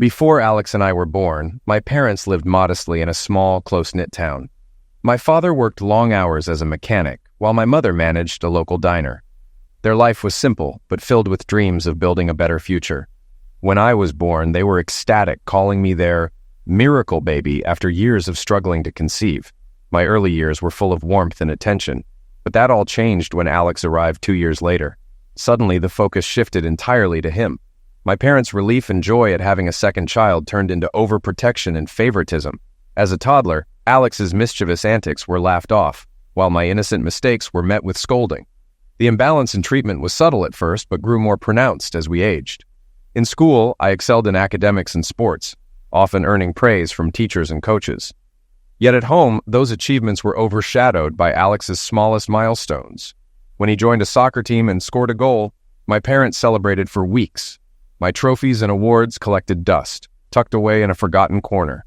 Before Alex and I were born, my parents lived modestly in a small, close-knit town. My father worked long hours as a mechanic, while my mother managed a local diner. Their life was simple, but filled with dreams of building a better future. When I was born, they were ecstatic, calling me their miracle baby after years of struggling to conceive. My early years were full of warmth and attention, but that all changed when Alex arrived 2 years later. Suddenly, the focus shifted entirely to him. My parents' relief and joy at having a second child turned into overprotection and favoritism. As a toddler, Alex's mischievous antics were laughed off, while my innocent mistakes were met with scolding. The imbalance in treatment was subtle at first, but grew more pronounced as we aged. In school, I excelled in academics and sports, often earning praise from teachers and coaches. Yet at home, those achievements were overshadowed by Alex's smallest milestones. When he joined a soccer team and scored a goal, my parents celebrated for weeks. My trophies and awards collected dust, tucked away in a forgotten corner.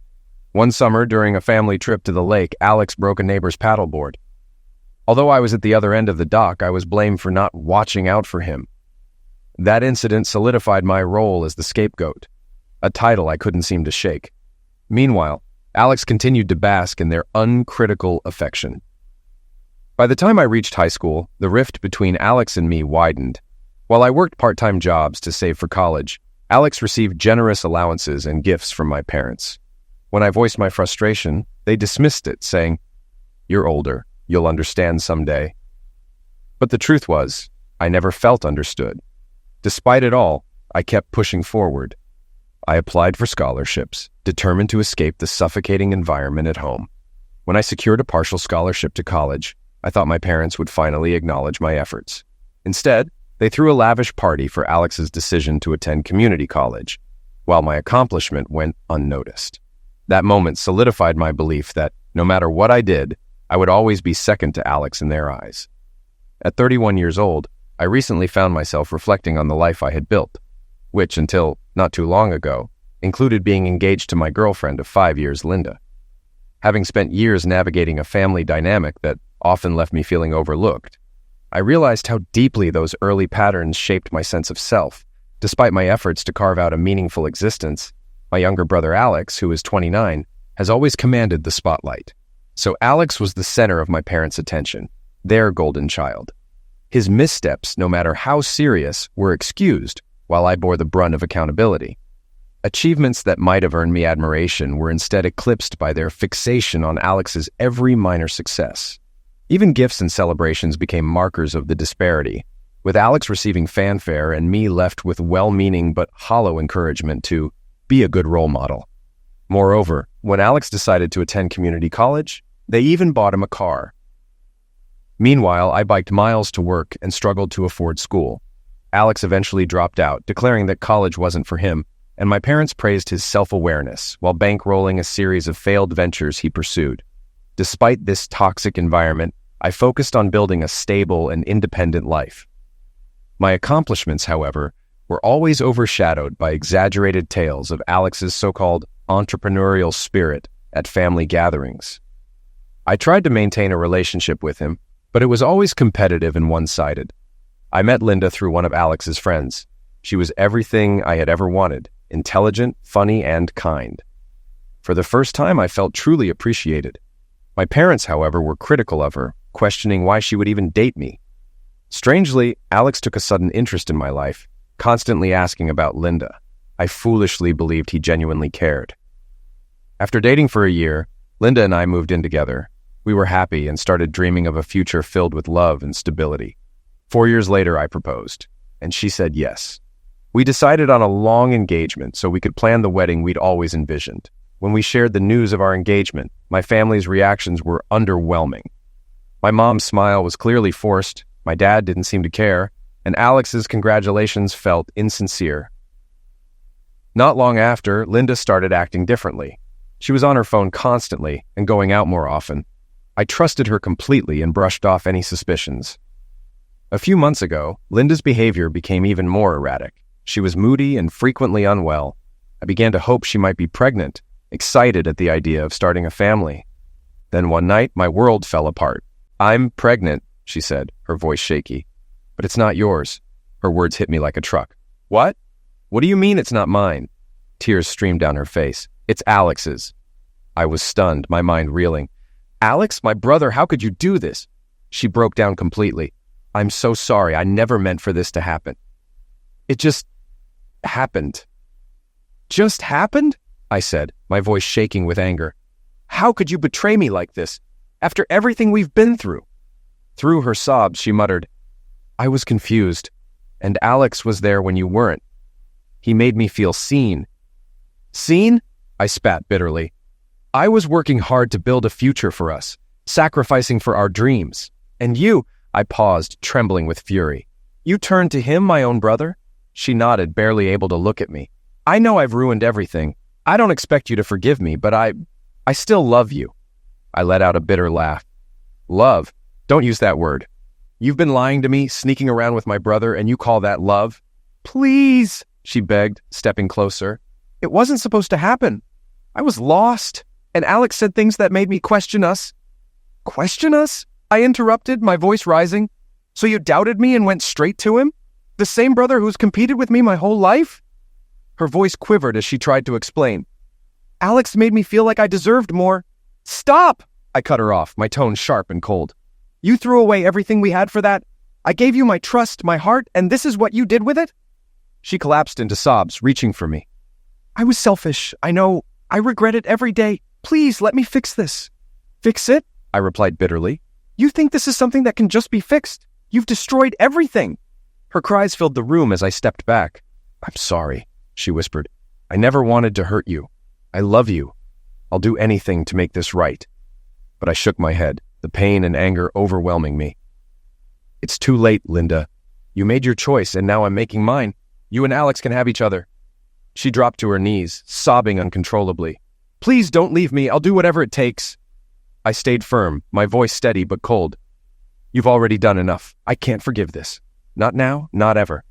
One summer, during a family trip to the lake, Alex broke a neighbor's paddleboard. Although I was at the other end of the dock, I was blamed for not watching out for him. That incident solidified my role as the scapegoat, a title I couldn't seem to shake. Meanwhile, Alex continued to bask in their uncritical affection. By the time I reached high school, the rift between Alex and me widened. While I worked part-time jobs to save for college, Alex received generous allowances and gifts from my parents. When I voiced my frustration, they dismissed it, saying, "You're older, you'll understand someday." But the truth was, I never felt understood. Despite it all, I kept pushing forward. I applied for scholarships, determined to escape the suffocating environment at home. When I secured a partial scholarship to college, I thought my parents would finally acknowledge my efforts. Instead, they threw a lavish party for Alex's decision to attend community college, while my accomplishment went unnoticed. That moment solidified my belief that, no matter what I did, I would always be second to Alex in their eyes. At 31 years old, I recently found myself reflecting on the life I had built, which, until not too long ago, included being engaged to my girlfriend of 5 years, Linda. Having spent years navigating a family dynamic that often left me feeling overlooked, I realized how deeply those early patterns shaped my sense of self. Despite my efforts to carve out a meaningful existence, my younger brother Alex, who is 29, has always commanded the spotlight. So Alex was the center of my parents' attention, their golden child. His missteps, no matter how serious, were excused, while I bore the brunt of accountability. Achievements that might have earned me admiration were instead eclipsed by their fixation on Alex's every minor success. Even gifts and celebrations became markers of the disparity, with Alex receiving fanfare and me left with well-meaning but hollow encouragement to be a good role model. Moreover, when Alex decided to attend community college, they even bought him a car. Meanwhile, I biked miles to work and struggled to afford school. Alex eventually dropped out, declaring that college wasn't for him, and my parents praised his self-awareness while bankrolling a series of failed ventures he pursued. Despite this toxic environment, I focused on building a stable and independent life. My accomplishments, however, were always overshadowed by exaggerated tales of Alex's so-called entrepreneurial spirit at family gatherings. I tried to maintain a relationship with him, but it was always competitive and one-sided. I met Linda through one of Alex's friends. She was everything I had ever wanted, intelligent, funny, and kind. For the first time, I felt truly appreciated. My parents, however, were critical of her, questioning why she would even date me. Strangely, Alex took a sudden interest in my life, constantly asking about Linda. I foolishly believed he genuinely cared. After dating for a year, Linda and I moved in together. We were happy and started dreaming of a future filled with love and stability. 4 years later, I proposed, and she said yes. We decided on a long engagement so we could plan the wedding we'd always envisioned. When we shared the news of our engagement, my family's reactions were underwhelming. My mom's smile was clearly forced, my dad didn't seem to care, and Alex's congratulations felt insincere. Not long after, Linda started acting differently. She was on her phone constantly and going out more often. I trusted her completely and brushed off any suspicions. A few months ago, Linda's behavior became even more erratic. She was moody and frequently unwell. I began to hope she might be pregnant, excited at the idea of starting a family. Then one night, my world fell apart. "I'm pregnant," she said, her voice shaky. "But it's not yours." Her words hit me like a truck. "What? What do you mean it's not mine?" Tears streamed down her face. It's Alex's. I was stunned, my mind reeling. Alex, my brother, how could you do this? She broke down completely. I'm so sorry. I never meant for this to happen. It just happened. Just happened? I said, my voice shaking with anger. How could you betray me like this, after everything we've been through? Through her sobs, she muttered, I was confused, and Alex was there when you weren't. He made me feel seen. Seen? I spat bitterly. I was working hard to build a future for us, sacrificing for our dreams. And you, I paused, trembling with fury. You turned to him, my own brother? She nodded, barely able to look at me. I know I've ruined everything. I don't expect you to forgive me, but I still love you. I let out a bitter laugh. Love? Don't use that word. You've been lying to me, sneaking around with my brother, and you call that love? Please, she begged, stepping closer. It wasn't supposed to happen. I was lost, and Alex said things that made me question us. Question us? I interrupted, my voice rising. So you doubted me and went straight to him? The same brother who's competed with me my whole life? Her voice quivered as she tried to explain. Alex made me feel like I deserved more. Stop! I cut her off, my tone sharp and cold. You threw away everything we had for that. I gave you my trust, my heart, and this is what you did with it? She collapsed into sobs, reaching for me. I was selfish, I know. I regret it every day. Please, let me fix this. Fix it? I replied bitterly. You think this is something that can just be fixed? You've destroyed everything. Her cries filled the room as I stepped back. I'm sorry, she whispered. I never wanted to hurt you. I love you. I'll do anything to make this right. But I shook my head, the pain and anger overwhelming me. It's too late, Linda. You made your choice, and now I'm making mine. You and Alex can have each other. She dropped to her knees, sobbing uncontrollably. Please don't leave me. I'll do whatever it takes. I stayed firm, my voice steady but cold. You've already done enough. I can't forgive this. Not now, not ever.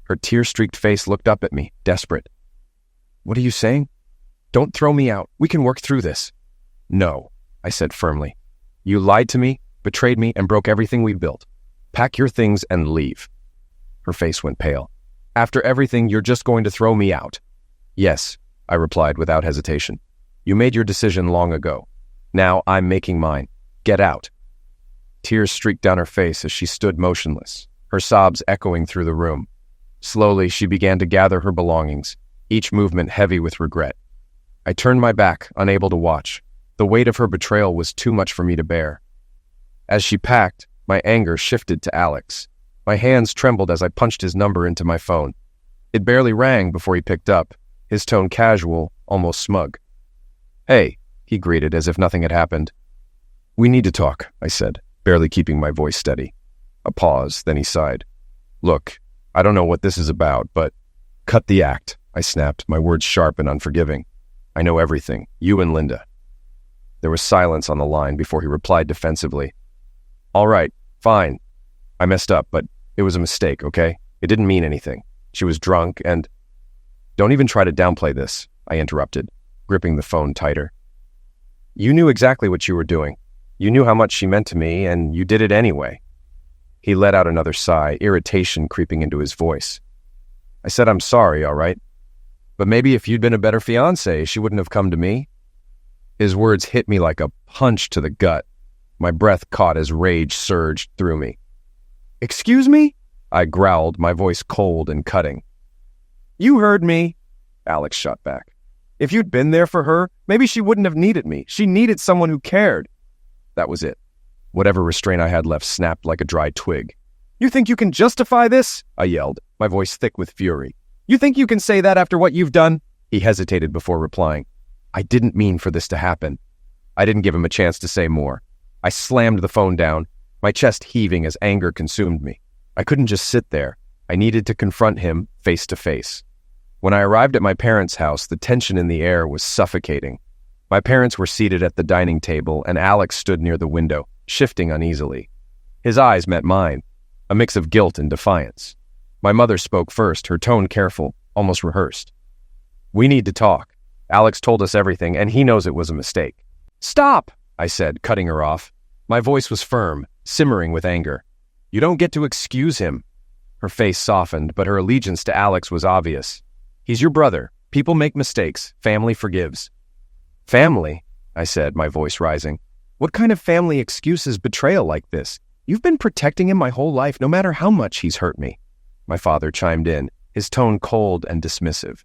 Her tear-streaked face looked up at me, desperate. What are you saying? Don't throw me out. We can work through this. No, I said firmly. You lied to me, betrayed me, and broke everything we built. Pack your things and leave. Her face went pale. After everything, you're just going to throw me out. Yes, I replied without hesitation. You made your decision long ago. Now I'm making mine. Get out. Tears streaked down her face as she stood motionless, her sobs echoing through the room. Slowly, she began to gather her belongings, each movement heavy with regret. I turned my back, unable to watch. The weight of her betrayal was too much for me to bear. As she packed, my anger shifted to Alex. My hands trembled as I punched his number into my phone. It barely rang before he picked up, his tone casual, almost smug. Hey, he greeted as if nothing had happened. We need to talk, I said, barely keeping my voice steady. A pause, then he sighed. Look, I don't know what this is about, but cut the act, I snapped, my words sharp and unforgiving. I know everything, you and Linda. There was silence on the line before he replied defensively. All right, fine. I messed up, but it was a mistake, okay? It didn't mean anything. She was drunk and... Don't even try to downplay this, I interrupted, gripping the phone tighter. You knew exactly what you were doing. You knew how much she meant to me, and you did it anyway. He let out another sigh, irritation creeping into his voice. I said I'm sorry, all right? But maybe if you'd been a better fiancé, she wouldn't have come to me. His words hit me like a punch to the gut. My breath caught as rage surged through me. Excuse me? I growled, my voice cold and cutting. You heard me, Alex shot back. If you'd been there for her, maybe she wouldn't have needed me. She needed someone who cared. That was it. Whatever restraint I had left snapped like a dry twig. You think you can justify this? I yelled, my voice thick with fury. You think you can say that after what you've done? He hesitated before replying. I didn't mean for this to happen. I didn't give him a chance to say more. I slammed the phone down, my chest heaving as anger consumed me. I couldn't just sit there. I needed to confront him face to face. When I arrived at my parents' house, the tension in the air was suffocating. My parents were seated at the dining table, and Alex stood near the window, shifting uneasily. His eyes met mine, a mix of guilt and defiance. My mother spoke first, her tone careful, almost rehearsed. We need to talk. Alex told us everything, and he knows it was a mistake. Stop, I said, cutting her off. My voice was firm, simmering with anger. You don't get to excuse him. Her face softened, but her allegiance to Alex was obvious. He's your brother. People make mistakes. Family forgives. Family? I said, my voice rising. What kind of family excuses betrayal like this? You've been protecting him my whole life, no matter how much he's hurt me. My father chimed in, his tone cold and dismissive.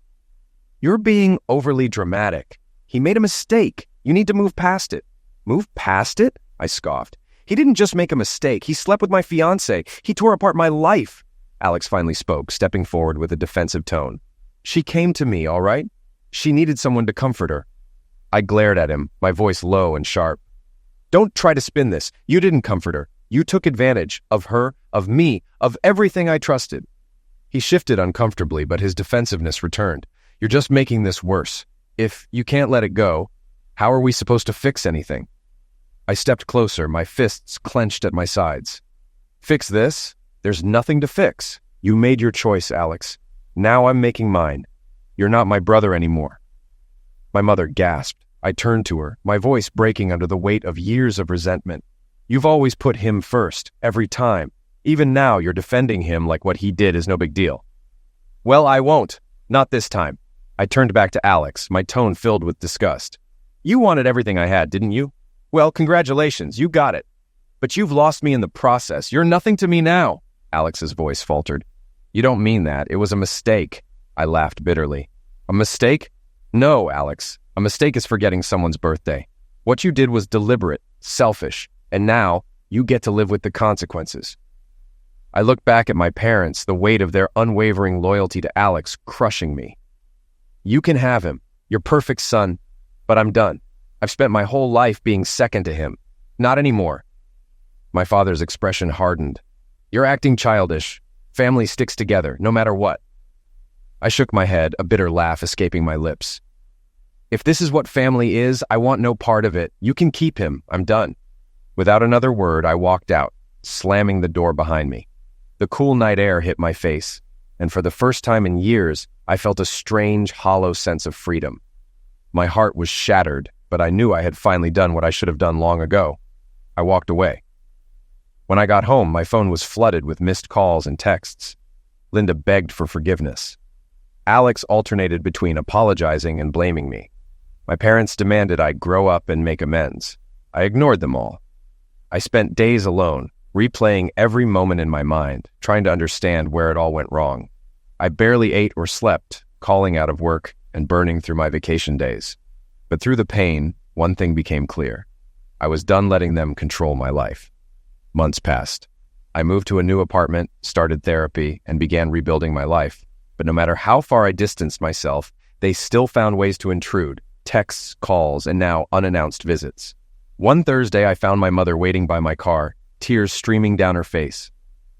You're being overly dramatic. He made a mistake. You need to move past it. Move past it? I scoffed. He didn't just make a mistake. He slept with my fiancée. He tore apart my life. Alex finally spoke, stepping forward with a defensive tone. She came to me, all right? She needed someone to comfort her. I glared at him, my voice low and sharp. Don't try to spin this. You didn't comfort her. You took advantage of her, of me, of everything I trusted. He shifted uncomfortably, but his defensiveness returned. You're just making this worse. If you can't let it go, how are we supposed to fix anything? I stepped closer, my fists clenched at my sides. Fix this? There's nothing to fix. You made your choice, Alex. Now I'm making mine. You're not my brother anymore. My mother gasped. I turned to her, my voice breaking under the weight of years of resentment. You've always put him first, every time. Even now, you're defending him like what he did is no big deal. Well, I won't. Not this time. I turned back to Alex, my tone filled with disgust. You wanted everything I had, didn't you? Well, congratulations, you got it. But you've lost me in the process. You're nothing to me now. Alex's voice faltered. You don't mean that. It was a mistake. I laughed bitterly. A mistake? No, Alex. A mistake is forgetting someone's birthday. What you did was deliberate, selfish, and now you get to live with the consequences. I looked back at my parents, the weight of their unwavering loyalty to Alex crushing me. You can have him, your perfect son, but I'm done. I've spent my whole life being second to him. Not anymore. My father's expression hardened. You're acting childish. Family sticks together, no matter what. I shook my head, a bitter laugh escaping my lips. If this is what family is, I want no part of it. You can keep him. I'm done. Without another word, I walked out, slamming the door behind me. The cool night air hit my face, and for the first time in years, I felt a strange, hollow sense of freedom. My heart was shattered, but I knew I had finally done what I should have done long ago. I walked away. When I got home, my phone was flooded with missed calls and texts. Linda begged for forgiveness. Alex alternated between apologizing and blaming me. My parents demanded I grow up and make amends. I ignored them all. I spent days alone, replaying every moment in my mind, trying to understand where it all went wrong. I barely ate or slept, calling out of work and burning through my vacation days. But through the pain, one thing became clear. I was done letting them control my life. Months passed. I moved to a new apartment, started therapy, and began rebuilding my life. But no matter how far I distanced myself, they still found ways to intrude. Texts, calls, and now unannounced visits. One Thursday, I found my mother waiting by my car, tears streaming down her face.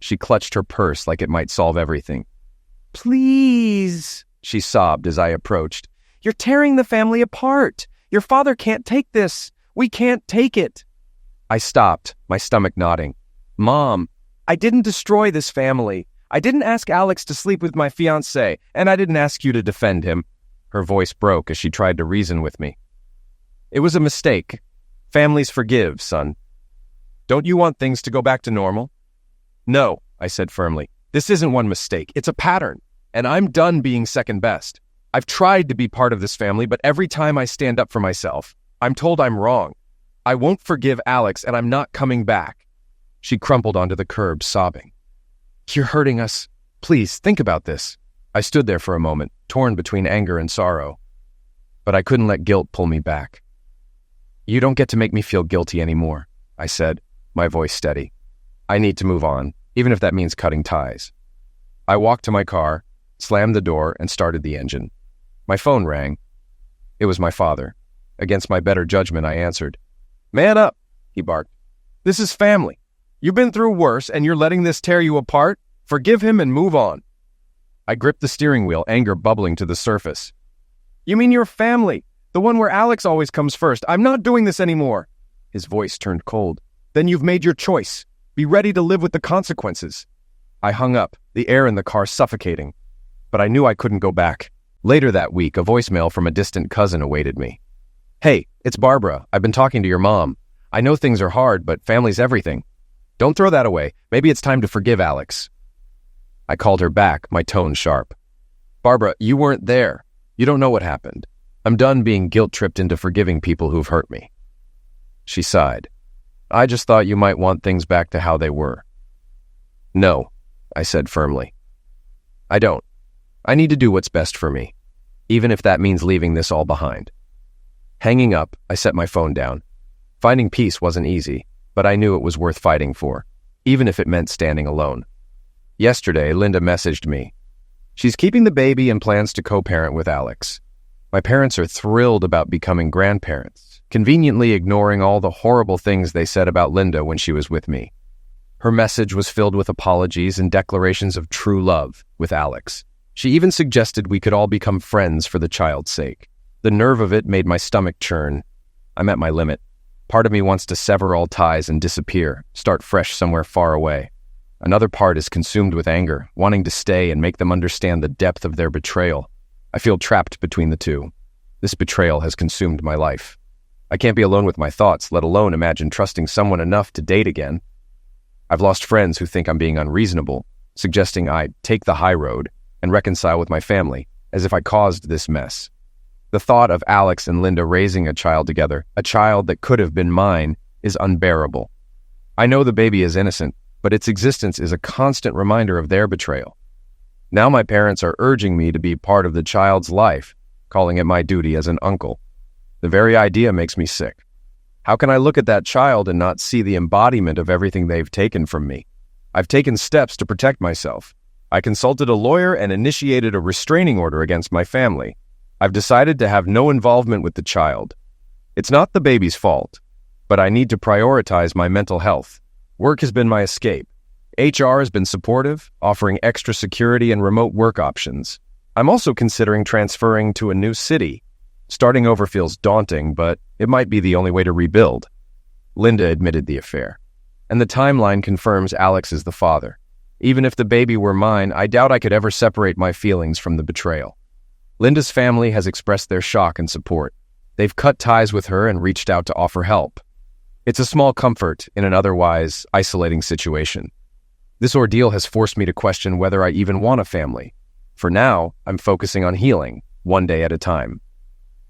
She clutched her purse like it might solve everything. Please, she sobbed as I approached. You're tearing the family apart. Your father can't take this. We can't take it. I stopped, my stomach knotting. Mom, I didn't destroy this family. I didn't ask Alex to sleep with my fiancé, and I didn't ask you to defend him. Her voice broke as she tried to reason with me. It was a mistake. Families forgive, son. Don't you want things to go back to normal? No, I said firmly. This isn't one mistake. It's a pattern, and I'm done being second best. I've tried to be part of this family, but every time I stand up for myself, I'm told I'm wrong. I won't forgive Alex, and I'm not coming back. She crumpled onto the curb, sobbing. You're hurting us. Please, think about this. I stood there for a moment, torn between anger and sorrow. But I couldn't let guilt pull me back. You don't get to make me feel guilty anymore, I said, my voice steady. I need to move on, even if that means cutting ties. I walked to my car, slammed the door, and started the engine. My phone rang. It was my father. Against my better judgment, I answered. Man up, he barked. This is family. You've been through worse, and you're letting this tear you apart? Forgive him and move on. I gripped the steering wheel, anger bubbling to the surface. You mean your family, the one where Alex always comes first. I'm not doing this anymore. His voice turned cold. Then you've made your choice. Be ready to live with the consequences. I hung up, the air in the car suffocating. But I knew I couldn't go back. Later that week, a voicemail from a distant cousin awaited me. Hey, it's Barbara. I've been talking to your mom. I know things are hard, but family's everything. Don't throw that away. Maybe it's time to forgive Alex. I called her back, my tone sharp. Barbara, you weren't there. You don't know what happened. I'm done being guilt-tripped into forgiving people who've hurt me." She sighed. "I just thought you might want things back to how they were." "No," I said firmly. "I don't. I need to do what's best for me, even if that means leaving this all behind." Hanging up, I set my phone down. Finding peace wasn't easy, but I knew it was worth fighting for, even if it meant standing alone. Yesterday, Linda messaged me. She's keeping the baby and plans to co-parent with Alex. My parents are thrilled about becoming grandparents, conveniently ignoring all the horrible things they said about Linda when she was with me. Her message was filled with apologies and declarations of true love with Alex. She even suggested we could all become friends for the child's sake. The nerve of it made my stomach churn. I'm at my limit. Part of me wants to sever all ties and disappear, start fresh somewhere far away. Another part is consumed with anger, wanting to stay and make them understand the depth of their betrayal. I feel trapped between the two. This betrayal has consumed my life. I can't be alone with my thoughts, let alone imagine trusting someone enough to date again. I've lost friends who think I'm being unreasonable, suggesting I take the high road and reconcile with my family, as if I caused this mess. The thought of Alex and Linda raising a child together, a child that could have been mine, is unbearable. I know the baby is innocent, but its existence is a constant reminder of their betrayal. Now my parents are urging me to be part of the child's life, calling it my duty as an uncle. The very idea makes me sick. How can I look at that child and not see the embodiment of everything they've taken from me? I've taken steps to protect myself. I consulted a lawyer and initiated a restraining order against my family. I've decided to have no involvement with the child. It's not the baby's fault, but I need to prioritize my mental health. Work has been my escape. HR has been supportive, offering extra security and remote work options. I'm also considering transferring to a new city. Starting over feels daunting, but it might be the only way to rebuild. Linda admitted the affair, and the timeline confirms Alex is the father. Even if the baby were mine, I doubt I could ever separate my feelings from the betrayal. Linda's family has expressed their shock and support. They've cut ties with her and reached out to offer help. It's a small comfort in an otherwise isolating situation. This ordeal has forced me to question whether I even want a family. For now, I'm focusing on healing, one day at a time.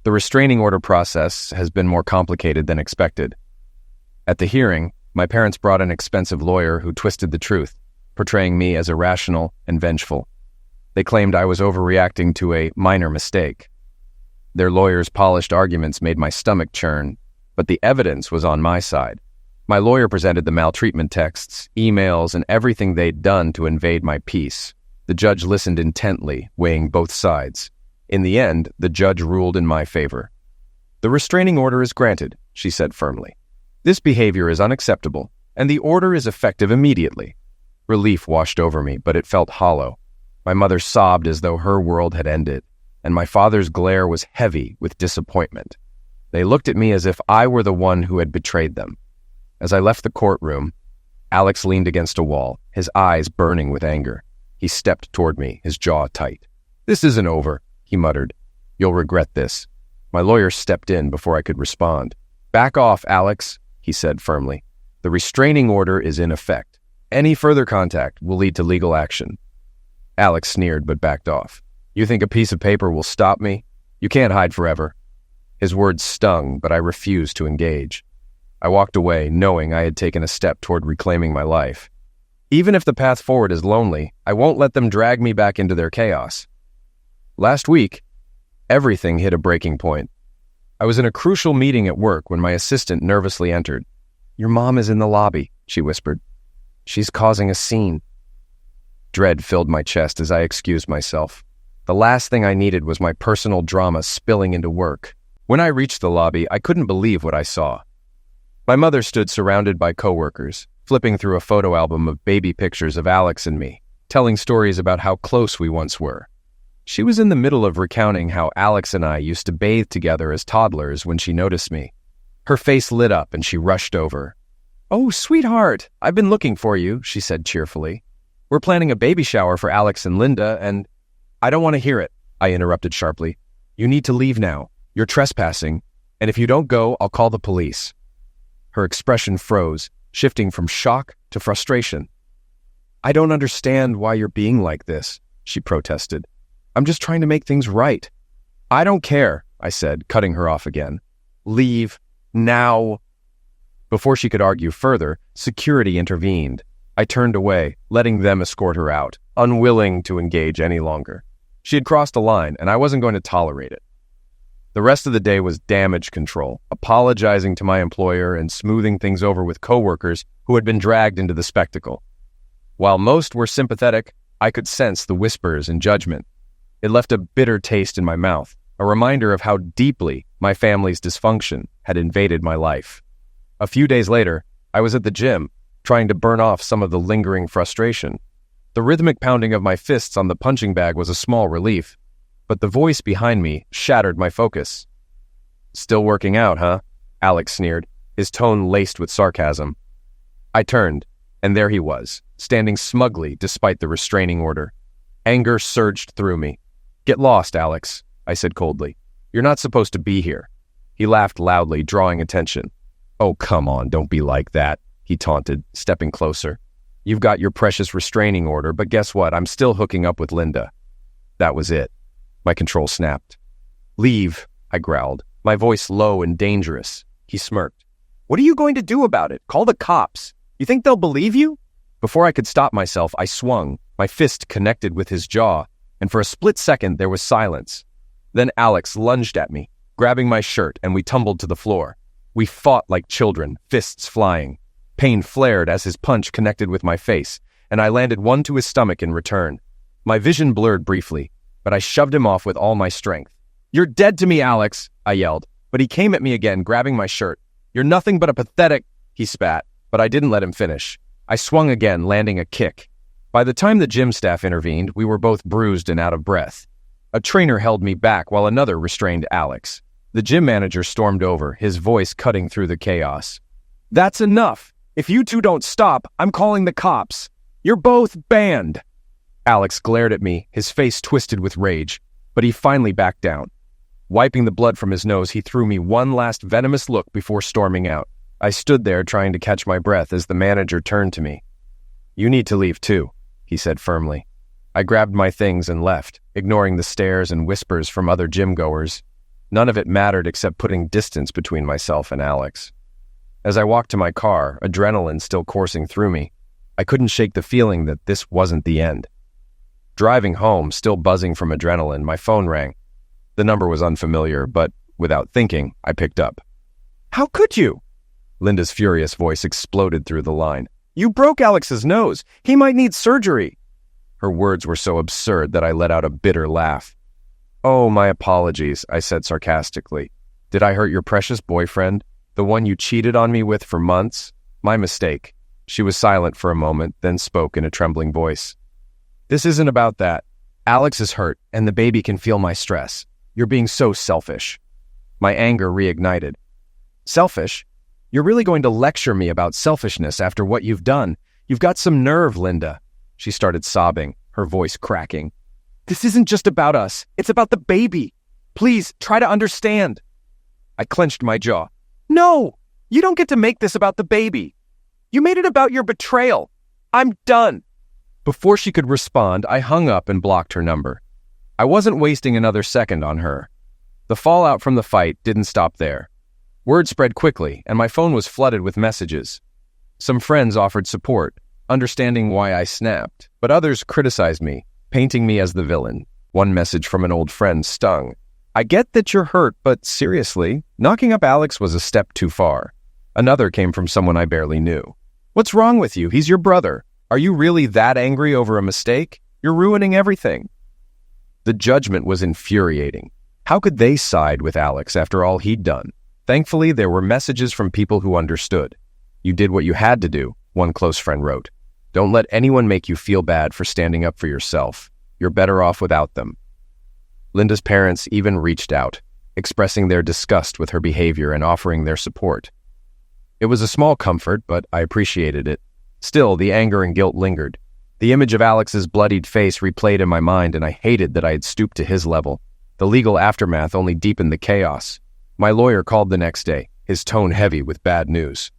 The restraining order process has been more complicated than expected. At the hearing, my parents brought an expensive lawyer who twisted the truth, portraying me as irrational and vengeful. They claimed I was overreacting to a minor mistake. Their lawyers' polished arguments made my stomach churn, but the evidence was on my side. My lawyer presented the maltreatment texts, emails, and everything they'd done to invade my peace. The judge listened intently, weighing both sides. In the end, the judge ruled in my favor. "The restraining order is granted," she said firmly. "This behavior is unacceptable, and the order is effective immediately." Relief washed over me, but it felt hollow. My mother sobbed as though her world had ended, and my father's glare was heavy with disappointment. They looked at me as if I were the one who had betrayed them. As I left the courtroom, Alex leaned against a wall, his eyes burning with anger. He stepped toward me, his jaw tight. "This isn't over," he muttered. "You'll regret this." My lawyer stepped in before I could respond. "Back off, Alex," he said firmly. "The restraining order is in effect. Any further contact will lead to legal action." Alex sneered but backed off. "You think a piece of paper will stop me? You can't hide forever." His words stung, but I refused to engage. I walked away, knowing I had taken a step toward reclaiming my life. Even if the path forward is lonely, I won't let them drag me back into their chaos. Last week, everything hit a breaking point. I was in a crucial meeting at work when my assistant nervously entered. "Your mom is in the lobby," she whispered. "She's causing a scene." Dread filled my chest as I excused myself. The last thing I needed was my personal drama spilling into work. When I reached the lobby, I couldn't believe what I saw. My mother stood surrounded by coworkers, flipping through a photo album of baby pictures of Alex and me, telling stories about how close we once were. She was in the middle of recounting how Alex and I used to bathe together as toddlers when she noticed me. Her face lit up and she rushed over. "Oh, sweetheart, I've been looking for you," she said cheerfully. "We're planning a baby shower for Alex and Linda, and—" "I don't want to hear it," I interrupted sharply. "You need to leave now. You're trespassing, and if you don't go, I'll call the police." Her expression froze, shifting from shock to frustration. "I don't understand why you're being like this," she protested. "I'm just trying to make things right." I don't care, I said, cutting her off again. Leave now. Before she could argue further, security intervened. I turned away, letting them escort her out, unwilling to engage any longer. She had crossed a line, and I wasn't going to tolerate it. The rest of the day was damage control, apologizing to my employer and smoothing things over with coworkers who had been dragged into the spectacle. While most were sympathetic, I could sense the whispers and judgment. It left a bitter taste in my mouth, a reminder of how deeply my family's dysfunction had invaded my life. A few days later, I was at the gym, trying to burn off some of the lingering frustration. The rhythmic pounding of my fists on the punching bag was a small relief, but the voice behind me shattered my focus. Still working out, huh? Alex sneered, his tone laced with sarcasm. I turned, and there he was, standing smugly despite the restraining order. Anger surged through me. Get lost, Alex, I said coldly. You're not supposed to be here. He laughed loudly, drawing attention. Oh, come on, don't be like that, he taunted, stepping closer. You've got your precious restraining order, but guess what? I'm still hooking up with Linda. That was it. My control snapped. Leave, I growled, my voice low and dangerous. He smirked. What are you going to do about it? Call the cops. You think they'll believe you? Before I could stop myself, I swung, my fist connected with his jaw, and for a split second there was silence. Then Alex lunged at me, grabbing my shirt, and we tumbled to the floor. We fought like children, fists flying. Pain flared as his punch connected with my face, and I landed one to his stomach in return. My vision blurred briefly, but I shoved him off with all my strength. You're dead to me, Alex, I yelled, but he came at me again, grabbing my shirt. You're nothing but a pathetic, he spat, but I didn't let him finish. I swung again, landing a kick. By the time the gym staff intervened, we were both bruised and out of breath. A trainer held me back while another restrained Alex. The gym manager stormed over, his voice cutting through the chaos. That's enough. If you two don't stop, I'm calling the cops. You're both banned. Alex glared at me, his face twisted with rage, but he finally backed down. Wiping the blood from his nose, he threw me one last venomous look before storming out. I stood there trying to catch my breath as the manager turned to me. You need to leave too, he said firmly. I grabbed my things and left, ignoring the stares and whispers from other gym-goers. None of it mattered except putting distance between myself and Alex. As I walked to my car, adrenaline still coursing through me, I couldn't shake the feeling that this wasn't the end. Driving home, still buzzing from adrenaline, my phone rang. The number was unfamiliar, but without thinking, I picked up. How could you? Linda's furious voice exploded through the line. You broke Alex's nose. He might need surgery. Her words were so absurd that I let out a bitter laugh. Oh, my apologies, I said sarcastically. Did I hurt your precious boyfriend? The one you cheated on me with for months? My mistake. She was silent for a moment, then spoke in a trembling voice. This isn't about that. Alex is hurt, and the baby can feel my stress. You're being so selfish. My anger reignited. Selfish? You're really going to lecture me about selfishness after what you've done? You've got some nerve, Linda. She started sobbing, her voice cracking. This isn't just about us. It's about the baby. Please, try to understand. I clenched my jaw. No, you don't get to make this about the baby. You made it about your betrayal. I'm done. Before she could respond, I hung up and blocked her number. I wasn't wasting another second on her. The fallout from the fight didn't stop there. Word spread quickly, and my phone was flooded with messages. Some friends offered support, understanding why I snapped, but others criticized me, painting me as the villain. One message from an old friend stung. I get that you're hurt, but seriously, knocking up Alex was a step too far. Another came from someone I barely knew. What's wrong with you? He's your brother. Are you really that angry over a mistake? You're ruining everything. The judgment was infuriating. How could they side with Alex after all he'd done? Thankfully, there were messages from people who understood. You did what you had to do, one close friend wrote. Don't let anyone make you feel bad for standing up for yourself. You're better off without them. Linda's parents even reached out, expressing their disgust with her behavior and offering their support. It was a small comfort, but I appreciated it. Still, the anger and guilt lingered. The image of Alex's bloodied face replayed in my mind, and I hated that I had stooped to his level. The legal aftermath only deepened the chaos. My lawyer called the next day, his tone heavy with bad news.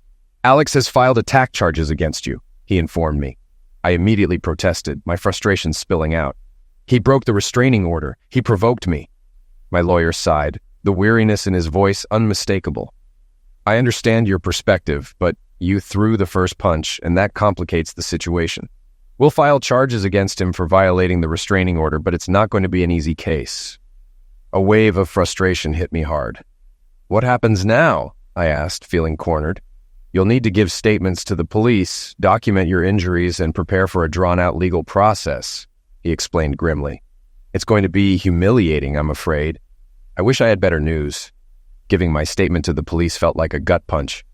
Alex has filed attack charges against you, he informed me. I immediately protested, my frustration spilling out. He broke the restraining order. He provoked me. My lawyer sighed, the weariness in his voice unmistakable. I understand your perspective, but you threw the first punch, and that complicates the situation. We'll file charges against him for violating the restraining order, but it's not going to be an easy case. A wave of frustration hit me hard. What happens now? I asked, feeling cornered. You'll need to give statements to the police, document your injuries, and prepare for a drawn-out legal process, he explained grimly. It's going to be humiliating, I'm afraid. I wish I had better news. Giving my statement to the police felt like a gut punch.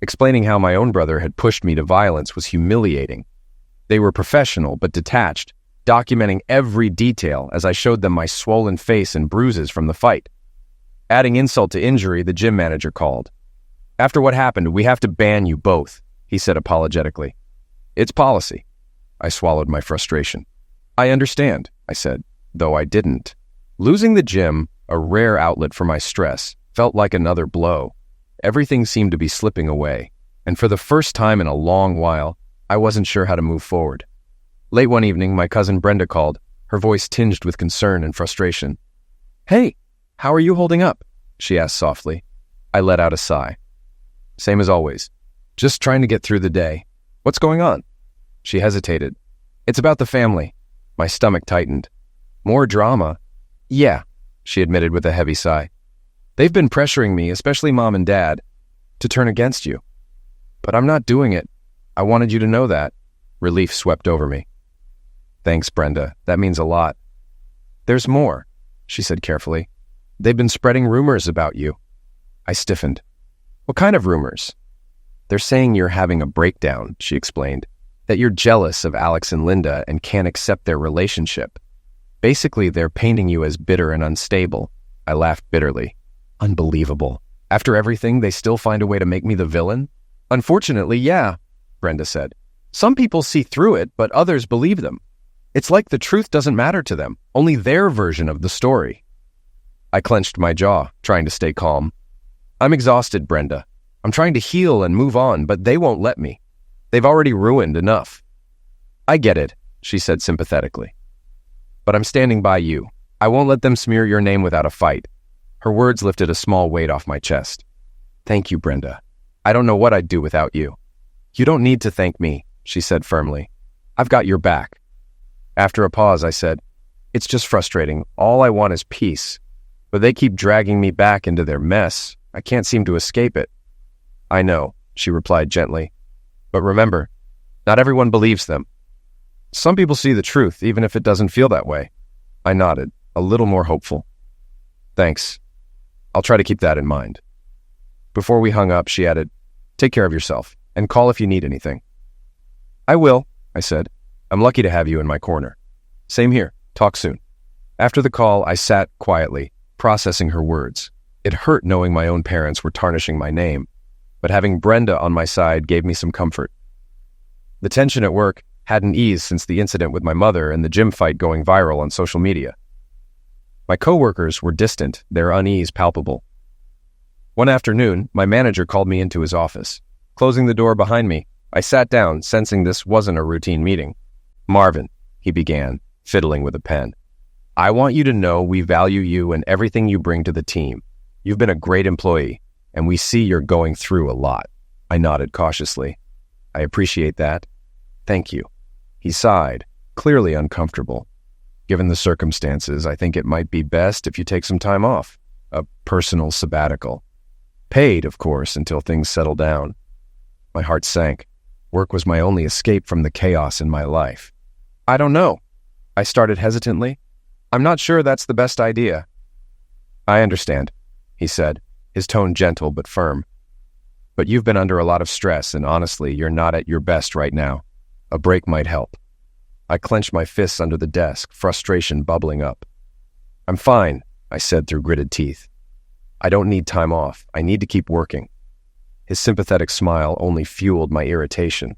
Explaining how my own brother had pushed me to violence was humiliating. They were professional but detached, documenting every detail as I showed them my swollen face and bruises from the fight. Adding insult to injury, the gym manager called. After what happened, we have to ban you both, he said apologetically. It's policy. I swallowed my frustration. I understand, I said, though I didn't. Losing the gym, a rare outlet for my stress, felt like another blow. Everything seemed to be slipping away, and for the first time in a long while, I wasn't sure how to move forward. Late one evening, my cousin Brenda called, her voice tinged with concern and frustration. Hey, how are you holding up? She asked softly. I let out a sigh. Same as always. Just trying to get through the day. What's going on? She hesitated. It's about the family. My stomach tightened. More drama? Yeah, she admitted with a heavy sigh. They've been pressuring me, especially Mom and Dad, to turn against you. But I'm not doing it. I wanted you to know that. Relief swept over me. Thanks, Brenda. That means a lot. There's more, she said carefully. They've been spreading rumors about you. I stiffened. What kind of rumors? They're saying you're having a breakdown, she explained. That you're jealous of Alex and Linda and can't accept their relationship. Basically, they're painting you as bitter and unstable. I laughed bitterly. Unbelievable. After everything, they still find a way to make me the villain? Unfortunately, yeah, Brenda said. Some people see through it, but others believe them. It's like the truth doesn't matter to them, only their version of the story. I clenched my jaw, trying to stay calm. I'm exhausted, Brenda. I'm trying to heal and move on, but they won't let me. They've already ruined enough. I get it, she said sympathetically. But I'm standing by you. I won't let them smear your name without a fight. Her words lifted a small weight off my chest. Thank you, Brenda. I don't know what I'd do without you. You don't need to thank me, she said firmly. I've got your back. After a pause, I said, it's just frustrating. All I want is peace. But they keep dragging me back into their mess. I can't seem to escape it. I know, she replied gently. But remember, not everyone believes them. Some people see the truth, even if it doesn't feel that way. I nodded, a little more hopeful. Thanks. I'll try to keep that in mind. Before we hung up, she added, take care of yourself, and call if you need anything. I will, I said. I'm lucky to have you in my corner. Same here. Talk soon. After the call, I sat quietly, processing her words. It hurt knowing my own parents were tarnishing my name, but having Brenda on my side gave me some comfort. The tension at work hadn't eased since the incident with my mother and the gym fight going viral on social media. My coworkers were distant, their unease palpable. One afternoon, my manager called me into his office. Closing the door behind me, I sat down, sensing this wasn't a routine meeting. Marvin, he began, fiddling with a pen. I want you to know we value you and everything you bring to the team. You've been a great employee, and we see you're going through a lot. I nodded cautiously. I appreciate that. Thank you. He sighed, clearly uncomfortable. Given the circumstances, I think it might be best if you take some time off. A personal sabbatical. Paid, of course, until things settle down. My heart sank. Work was my only escape from the chaos in my life. I don't know. I started hesitantly. I'm not sure that's the best idea. I understand, he said, his tone gentle but firm. But you've been under a lot of stress, and honestly, you're not at your best right now. A break might help. I clenched my fists under the desk, frustration bubbling up. I'm fine, I said through gritted teeth. I don't need time off. I need to keep working. His sympathetic smile only fueled my irritation.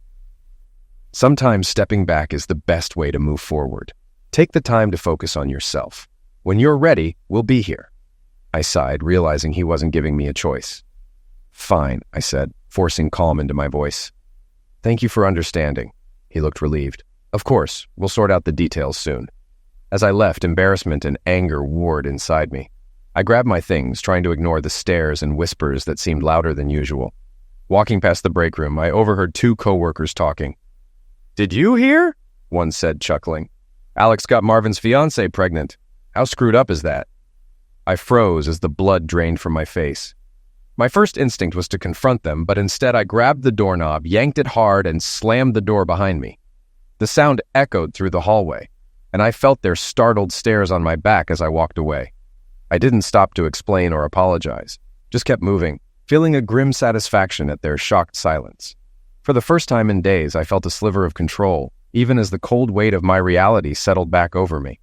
Sometimes stepping back is the best way to move forward. Take the time to focus on yourself. When you're ready, we'll be here. I sighed, realizing he wasn't giving me a choice. Fine, I said, forcing calm into my voice. Thank you for understanding. He looked relieved. Of course, we'll sort out the details soon. As I left, embarrassment and anger warred inside me. I grabbed my things, trying to ignore the stares and whispers that seemed louder than usual. Walking past the break room, I overheard two coworkers talking. "Did you hear?" one said, chuckling. "Alex got Marvin's fiancée pregnant. How screwed up is that?" I froze as the blood drained from my face. My first instinct was to confront them, but instead I grabbed the doorknob, yanked it hard, and slammed the door behind me. The sound echoed through the hallway, and I felt their startled stares on my back as I walked away. I didn't stop to explain or apologize, just kept moving, feeling a grim satisfaction at their shocked silence. For the first time in days, I felt a sliver of control, even as the cold weight of my reality settled back over me.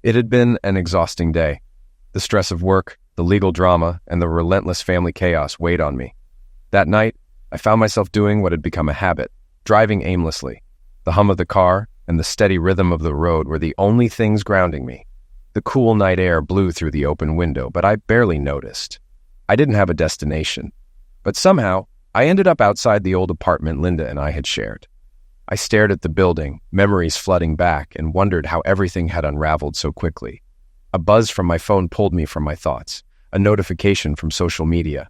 It had been an exhausting day. The stress of work, the legal drama, and the relentless family chaos weighed on me. That night, I found myself doing what had become a habit, driving aimlessly. The hum of the car and the steady rhythm of the road were the only things grounding me. The cool night air blew through the open window, but I barely noticed. I didn't have a destination, but somehow I ended up outside the old apartment Linda and I had shared. I stared at the building, memories flooding back, and wondered how everything had unraveled so quickly. A buzz from my phone pulled me from my thoughts, a notification from social media.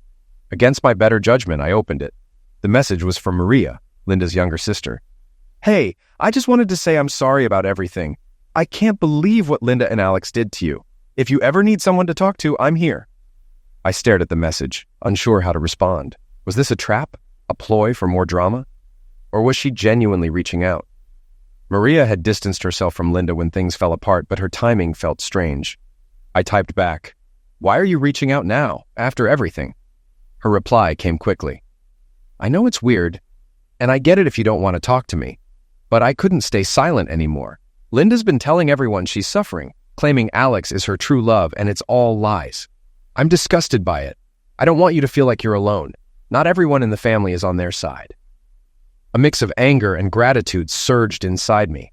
Against my better judgment, I opened it. The message was from Maria, Linda's younger sister. "Hey, I just wanted to say I'm sorry about everything. I can't believe what Linda and Alex did to you. If you ever need someone to talk to, I'm here." I stared at the message, unsure how to respond. Was this a trap? A ploy for more drama? Or was she genuinely reaching out? Maria had distanced herself from Linda when things fell apart, but her timing felt strange. I typed back, "Why are you reaching out now, after everything?" Her reply came quickly. "I know it's weird, and I get it if you don't want to talk to me, but I couldn't stay silent anymore. Linda's been telling everyone she's suffering, claiming Alex is her true love, and it's all lies. I'm disgusted by it. I don't want you to feel like you're alone. Not everyone in the family is on their side." A mix of anger and gratitude surged inside me.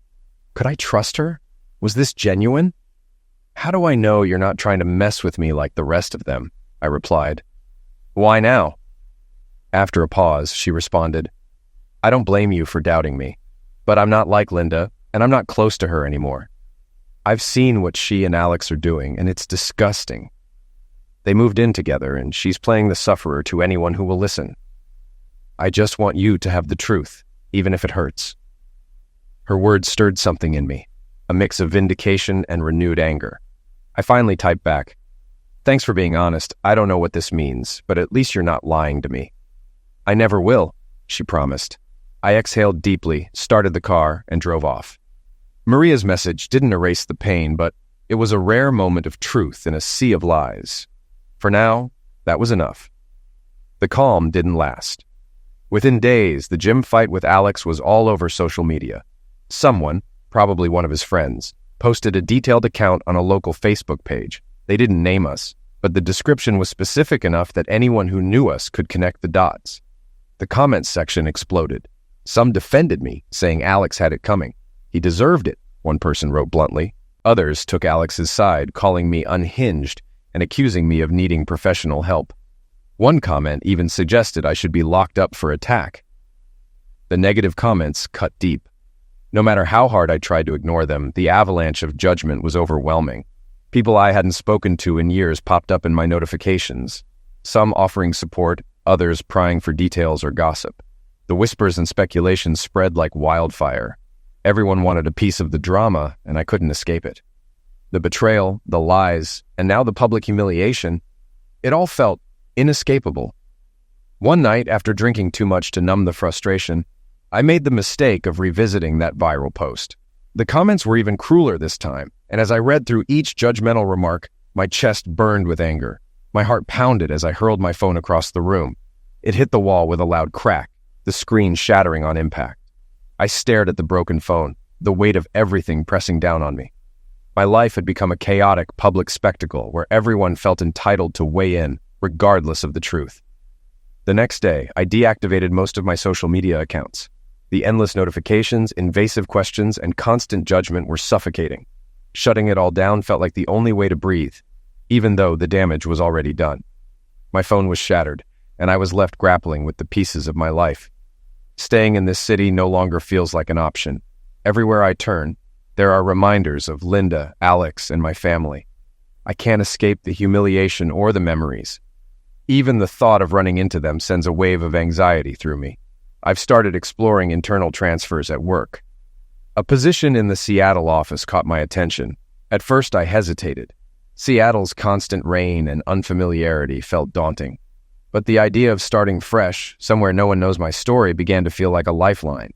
Could I trust her? Was this genuine? "How do I know you're not trying to mess with me like the rest of them?" I replied. "Why now?" After a pause, she responded, "I don't blame you for doubting me, but I'm not like Linda, and I'm not close to her anymore. I've seen what she and Alex are doing, and it's disgusting. They moved in together, and she's playing the sufferer to anyone who will listen. I just want you to have the truth, even if it hurts." Her words stirred something in me, a mix of vindication and renewed anger. I finally typed back, "Thanks for being honest. I don't know what this means, but at least you're not lying to me." "I never will," she promised. I exhaled deeply, started the car, and drove off. Maria's message didn't erase the pain, but it was a rare moment of truth in a sea of lies. For now, that was enough. The calm didn't last. Within days, the gym fight with Alex was all over social media. Someone, probably one of his friends, posted a detailed account on a local Facebook page. They didn't name us, but the description was specific enough that anyone who knew us could connect the dots. The comments section exploded. Some defended me, saying Alex had it coming. "He deserved it," one person wrote bluntly. Others took Alex's side, calling me unhinged and accusing me of needing professional help. One comment even suggested I should be locked up for attack. The negative comments cut deep. No matter how hard I tried to ignore them, the avalanche of judgment was overwhelming. People I hadn't spoken to in years popped up in my notifications, some offering support, others prying for details or gossip. The whispers and speculations spread like wildfire. Everyone wanted a piece of the drama, and I couldn't escape it. The betrayal, the lies, and now the public humiliation, it all felt inescapable. One night, after drinking too much to numb the frustration, I made the mistake of revisiting that viral post. The comments were even crueler this time, and as I read through each judgmental remark, my chest burned with anger. My heart pounded as I hurled my phone across the room. It hit the wall with a loud crack, the screen shattering on impact. I stared at the broken phone, the weight of everything pressing down on me. My life had become a chaotic public spectacle where everyone felt entitled to weigh in, regardless of the truth. The next day, I deactivated most of my social media accounts. The endless notifications, invasive questions, and constant judgment were suffocating. Shutting it all down felt like the only way to breathe, even though the damage was already done. My phone was shattered, and I was left grappling with the pieces of my life. Staying in this city no longer feels like an option. Everywhere I turn, there are reminders of Linda, Alex, and my family. I can't escape the humiliation or the memories. Even the thought of running into them sends a wave of anxiety through me. I've started exploring internal transfers at work. A position in the Seattle office caught my attention. At first, I hesitated. Seattle's constant rain and unfamiliarity felt daunting. But the idea of starting fresh, somewhere no one knows my story, began to feel like a lifeline.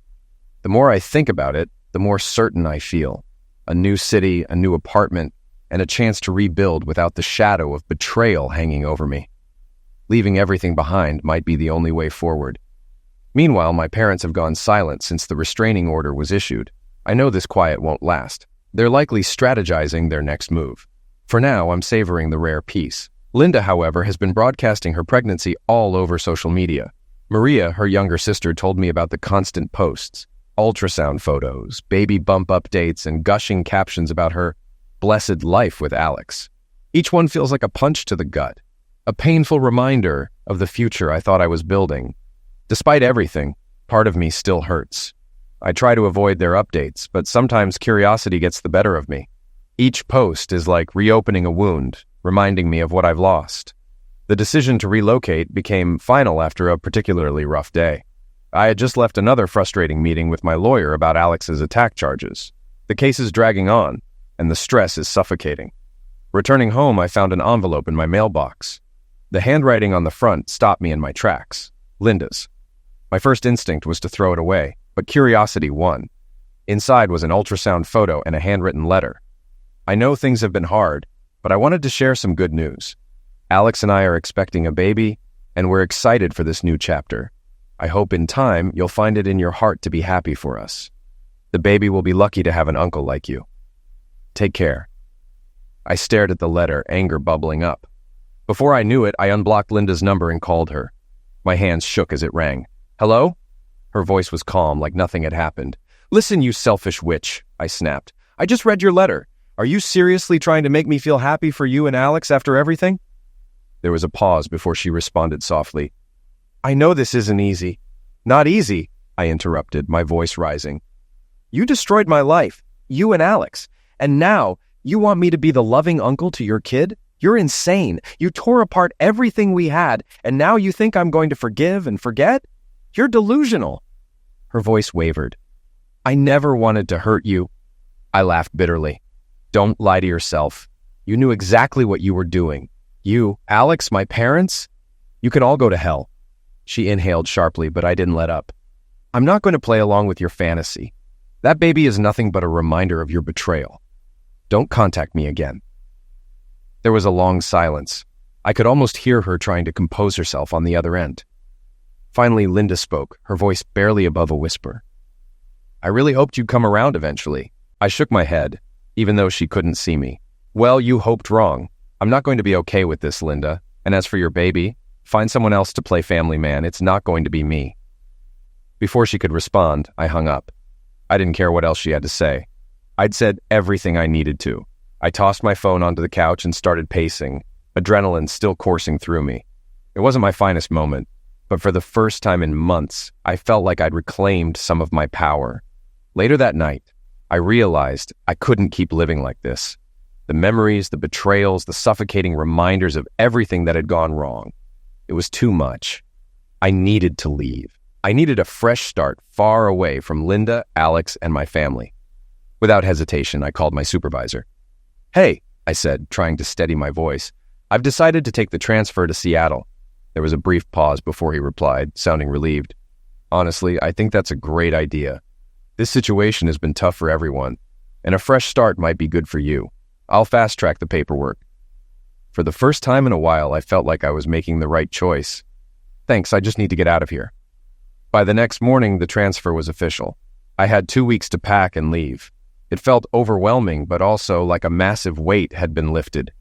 The more I think about it, the more certain I feel. A new city, a new apartment, and a chance to rebuild without the shadow of betrayal hanging over me. Leaving everything behind might be the only way forward. Meanwhile, my parents have gone silent since the restraining order was issued. I know this quiet won't last. They're likely strategizing their next move. For now, I'm savoring the rare peace. Linda, however, has been broadcasting her pregnancy all over social media. Maria, her younger sister, told me about the constant posts, ultrasound photos, baby bump updates, and gushing captions about her blessed life with Alex. Each one feels like a punch to the gut, a painful reminder of the future I thought I was building. Despite everything, part of me still hurts. I try to avoid their updates, but sometimes curiosity gets the better of me. Each post is like reopening a wound, reminding me of what I've lost. The decision to relocate became final after a particularly rough day. I had just left another frustrating meeting with my lawyer about Alex's attack charges. The case is dragging on, and the stress is suffocating. Returning home, I found an envelope in my mailbox. The handwriting on the front stopped me in my tracks. Linda's. My first instinct was to throw it away, but curiosity won. Inside was an ultrasound photo and a handwritten letter. I know things have been hard, but I wanted to share some good news. Alex and I are expecting a baby, and we're excited for this new chapter. I hope in time you'll find it in your heart to be happy for us. The baby will be lucky to have an uncle like you. Take care. I stared at the letter, anger bubbling up. Before I knew it, I unblocked Linda's number and called her. My hands shook as it rang. Hello? Her voice was calm, like nothing had happened. Listen, you selfish witch, I snapped. I just read your letter. Are you seriously trying to make me feel happy for you and Alex after everything? There was a pause before she responded softly. I know this isn't easy. Not easy, I interrupted, my voice rising. You destroyed my life, you and Alex, and now you want me to be the loving uncle to your kid? You're insane. You tore apart everything we had, and now you think I'm going to forgive and forget? You're delusional. Her voice wavered. I never wanted to hurt you. I laughed bitterly. Don't lie to yourself. You knew exactly what you were doing. You, Alex, my parents, you can all go to hell. She inhaled sharply, but I didn't let up. I'm not going to play along with your fantasy. That baby is nothing but a reminder of your betrayal. Don't contact me again. There was a long silence. I could almost hear her trying to compose herself on the other end. Finally, Linda spoke, her voice barely above a whisper. I really hoped you'd come around eventually. I shook my head, even though she couldn't see me. Well, you hoped wrong. I'm not going to be okay with this, Linda. And as for your baby, find someone else to play family man. It's not going to be me. Before she could respond, I hung up. I didn't care what else she had to say. I'd said everything I needed to. I tossed my phone onto the couch and started pacing, adrenaline still coursing through me. It wasn't my finest moment, but for the first time in months, I felt like I'd reclaimed some of my power. Later that night, I realized I couldn't keep living like this. The memories, the betrayals, the suffocating reminders of everything that had gone wrong. It was too much. I needed to leave. I needed a fresh start far away from Linda, Alex, and my family. Without hesitation, I called my supervisor. Hey, I said, trying to steady my voice. I've decided to take the transfer to Seattle. There was a brief pause before he replied, sounding relieved. Honestly, I think that's a great idea. This situation has been tough for everyone, and a fresh start might be good for you. I'll fast-track the paperwork. For the first time in a while, I felt like I was making the right choice. Thanks, I just need to get out of here. By the next morning, the transfer was official. I had 2 weeks to pack and leave. It felt overwhelming, but also like a massive weight had been lifted.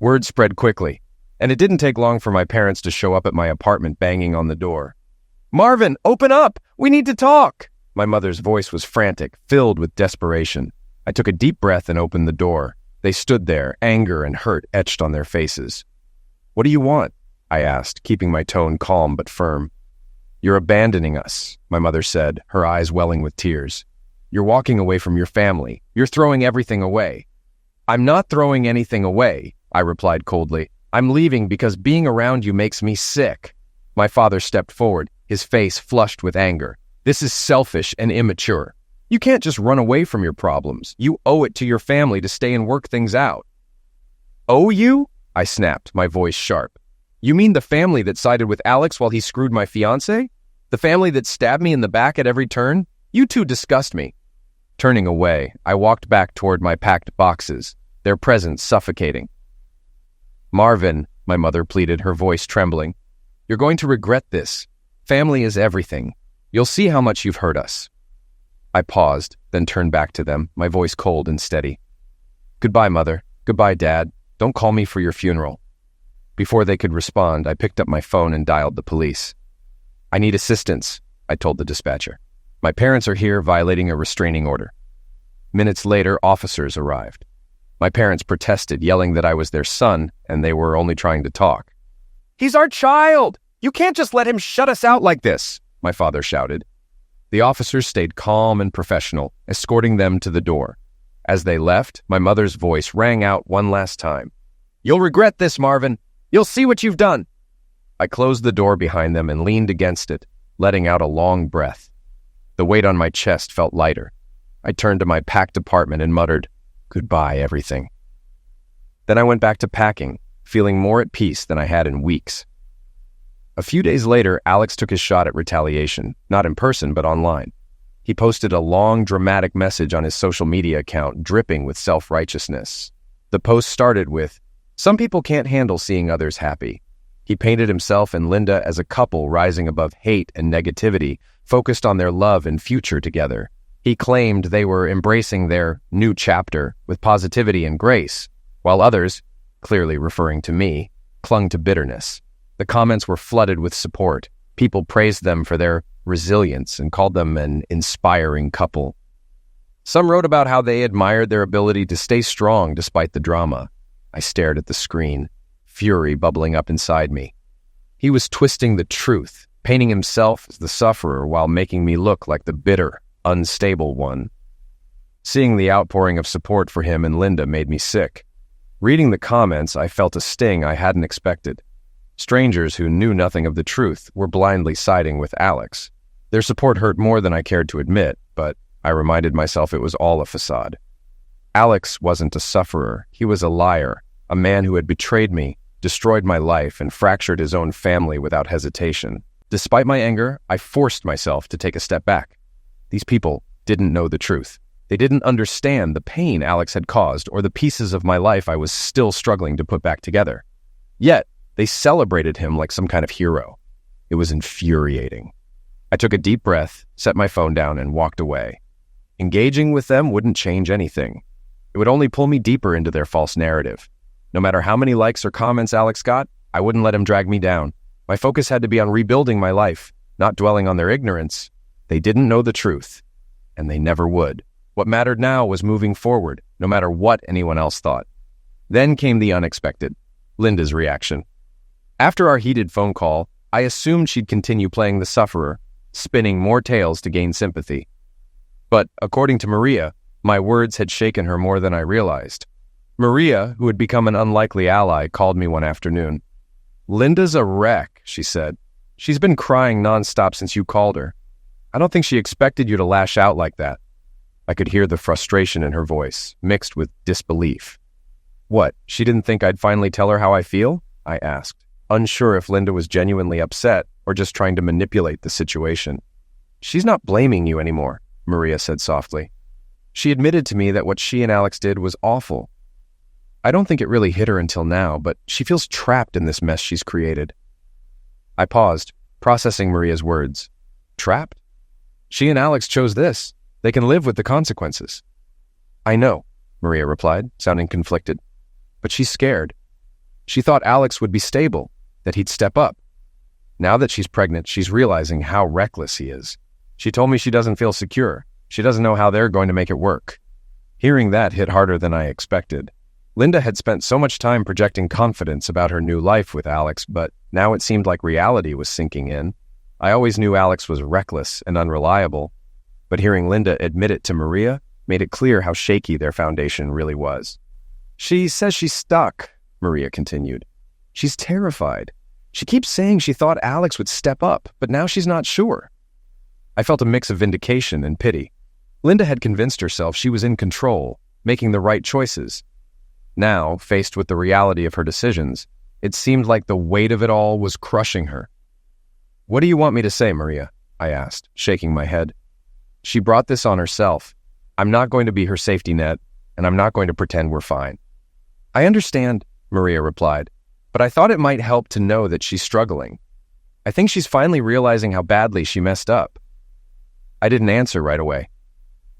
Word spread quickly, and it didn't take long for my parents to show up at my apartment banging on the door. Marvin, open up! We need to talk! My mother's voice was frantic, filled with desperation. I took a deep breath and opened the door. They stood there, anger and hurt etched on their faces. What do you want? I asked, keeping my tone calm but firm. You're abandoning us, my mother said, her eyes welling with tears. You're walking away from your family. You're throwing everything away. I'm not throwing anything away. I replied coldly. I'm leaving because being around you makes me sick. My father stepped forward, his face flushed with anger. This is selfish and immature. You can't just run away from your problems. You owe it to your family to stay and work things out. Owe you? I snapped, my voice sharp. You mean the family that sided with Alex while he screwed my fiancé? The family that stabbed me in the back at every turn? You two disgust me. Turning away, I walked back toward my packed boxes, their presence suffocating. Marvin, my mother pleaded, her voice trembling. You're going to regret this. Family is everything. You'll see how much you've hurt us. I paused, then turned back to them, my voice cold and steady. Goodbye, Mother. Goodbye, Dad. Don't call me for your funeral. Before they could respond, I picked up my phone and dialed the police. I need assistance, I told the dispatcher. My parents are here violating a restraining order. Minutes later, officers arrived. My parents protested, yelling that I was their son and they were only trying to talk. He's our child! You can't just let him shut us out like this, my father shouted. The officers stayed calm and professional, escorting them to the door. As they left, my mother's voice rang out one last time. You'll regret this, Marvin. You'll see what you've done. I closed the door behind them and leaned against it, letting out a long breath. The weight on my chest felt lighter. I turned to my packed apartment and muttered, Goodbye, everything. Then I went back to packing, feeling more at peace than I had in weeks. A few days later, Alex took his shot at retaliation, not in person, but online. He posted a long, dramatic message on his social media account, dripping with self-righteousness. The post started with, Some people can't handle seeing others happy. He painted himself and Linda as a couple rising above hate and negativity, focused on their love and future together. He claimed they were embracing their new chapter with positivity and grace, while others, clearly referring to me, clung to bitterness. The comments were flooded with support. People praised them for their resilience and called them an inspiring couple. Some wrote about how they admired their ability to stay strong despite the drama. I stared at the screen, fury bubbling up inside me. He was twisting the truth, painting himself as the sufferer while making me look like the bitter, unstable one. Seeing the outpouring of support for him and Linda made me sick. Reading the comments, I felt a sting I hadn't expected. Strangers who knew nothing of the truth were blindly siding with Alex. Their support hurt more than I cared to admit, but I reminded myself it was all a facade. Alex wasn't a sufferer. He was a liar, a man who had betrayed me, destroyed my life, and fractured his own family without hesitation. Despite my anger, I forced myself to take a step back. These people didn't know the truth. They didn't understand the pain Alex had caused or the pieces of my life I was still struggling to put back together. Yet, they celebrated him like some kind of hero. It was infuriating. I took a deep breath, set my phone down, and walked away. Engaging with them wouldn't change anything. It would only pull me deeper into their false narrative. No matter how many likes or comments Alex got, I wouldn't let him drag me down. My focus had to be on rebuilding my life, not dwelling on their ignorance. They didn't know the truth, and they never would. What mattered now was moving forward, no matter what anyone else thought. Then came the unexpected, Linda's reaction. After our heated phone call, I assumed she'd continue playing the sufferer, spinning more tales to gain sympathy. But according to Maria, my words had shaken her more than I realized. Maria, who had become an unlikely ally, called me one afternoon. Linda's a wreck, she said. She's been crying nonstop since you called her. I don't think she expected you to lash out like that. I could hear the frustration in her voice, mixed with disbelief. What, she didn't think I'd finally tell her how I feel? I asked, unsure if Linda was genuinely upset or just trying to manipulate the situation. She's not blaming you anymore, Maria said softly. She admitted to me that what she and Alex did was awful. I don't think it really hit her until now, but she feels trapped in this mess she's created. I paused, processing Maria's words. Trapped? She and Alex chose this. They can live with the consequences. I know, Maria replied, sounding conflicted. But she's scared. She thought Alex would be stable, that he'd step up. Now that she's pregnant, she's realizing how reckless he is. She told me she doesn't feel secure. She doesn't know how they're going to make it work. Hearing that hit harder than I expected. Linda had spent so much time projecting confidence about her new life with Alex, but now it seemed like reality was sinking in. I always knew Alex was reckless and unreliable, but hearing Linda admit it to Maria made it clear how shaky their foundation really was. She says she's stuck, Maria continued. She's terrified. She keeps saying she thought Alex would step up, but now she's not sure. I felt a mix of vindication and pity. Linda had convinced herself she was in control, making the right choices. Now, faced with the reality of her decisions, it seemed like the weight of it all was crushing her. "What do you want me to say, Maria?" I asked, shaking my head. She brought this on herself. I'm not going to be her safety net, and I'm not going to pretend we're fine. "I understand," Maria replied, "but I thought it might help to know that she's struggling. I think she's finally realizing how badly she messed up." I didn't answer right away.